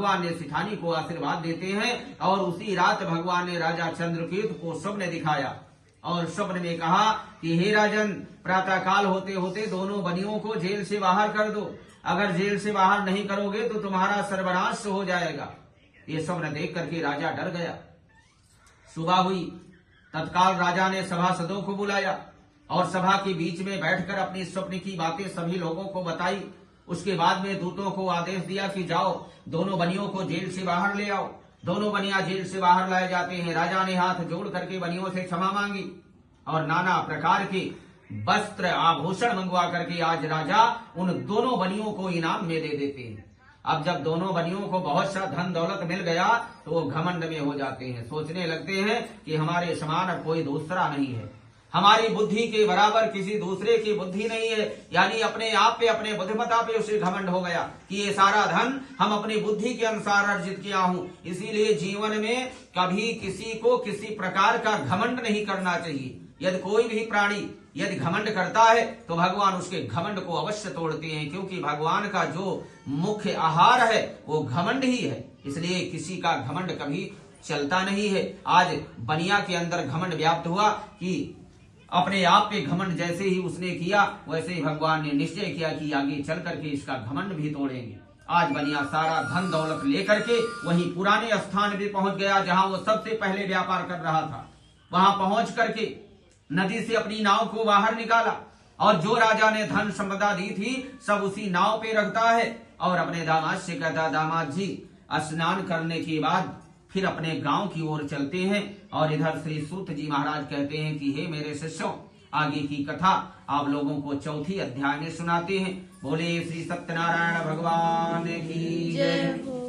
भगवान ने सिठानी को आशीर्वाद देते हैं और उसी रात भगवान ने राजा चंद्रकेतु को स्वप्न दिखाया और स्वप्न में कहा कि हे राजन, प्रातः काल होते होते दोनों बनियों को जेल से बाहर कर दो। अगर जेल से बाहर नहीं करोगे तो तुम्हारा सर्वनाश हो जाएगा। ये स्वप्न देख करके राजा डर गया। सुबह हुई, तत्काल राजा ने सभासदों को बुलाया और सभा के बीच में बैठकर अपनी स्वप्न की बातें सभी लोगों को बताई। उसके बाद में दूतों को आदेश दिया कि जाओ दोनों बनियों को जेल से बाहर ले आओ। दोनों बनिया जेल से बाहर लाए जाते हैं। राजा ने हाथ जोड़ करके बनियों से क्षमा मांगी और नाना प्रकार के वस्त्र आभूषण मंगवा करके आज राजा उन दोनों बनियों को इनाम में दे देते हैं। अब जब दोनों बनियों को बहुत सा धन दौलत मिल गया तो वो घमंड में हो जाते हैं। सोचने लगते हैं कि हमारे समान अब कोई दूसरा नहीं है, हमारी बुद्धि के बराबर किसी दूसरे की बुद्धि नहीं है। यानी अपने आप पे, अपने बुद्धिमत्ता पे उसे घमंड हो गया कि ये सारा धन हम अपनी बुद्धि के अनुसार अर्जित किया हूँ। इसीलिए जीवन में कभी किसी को किसी प्रकार का घमंड नहीं करना चाहिए। यदि कोई भी प्राणी यदि घमंड करता है तो भगवान उसके घमंड को अवश्य तोड़ते हैं, क्योंकि भगवान का जो मुख्य आहार है वो घमंड ही है। इसलिए किसी का घमंड कभी चलता नहीं है। आज बनिया के अंदर घमंड व्याप्त हुआ कि अपने आप पे घमंड जैसे ही उसने किया वैसे ही भगवान ने निश्चय किया कि आगे चल करके इसका घमंड भी तोड़ेंगे। आज बनिया सारा धन दौलत लेकर के वहीं पुराने स्थान पे पहुंच गया जहां वो सबसे पहले व्यापार कर रहा था। वहां पहुंच करके नदी से अपनी नाव को बाहर निकाला और जो राजा ने धन संपदा दी थी सब उसी नाव पे रखता है और अपने दामाद से कहता, दामाद जी स्नान करने के बाद फिर अपने गांव की ओर चलते हैं। और इधर श्री सूत जी महाराज कहते हैं कि हे मेरे शिष्यों, आगे की कथा आप लोगों को चौथी अध्याय में सुनाते हैं। बोले श्री सत्यनारायण भगवान की जय।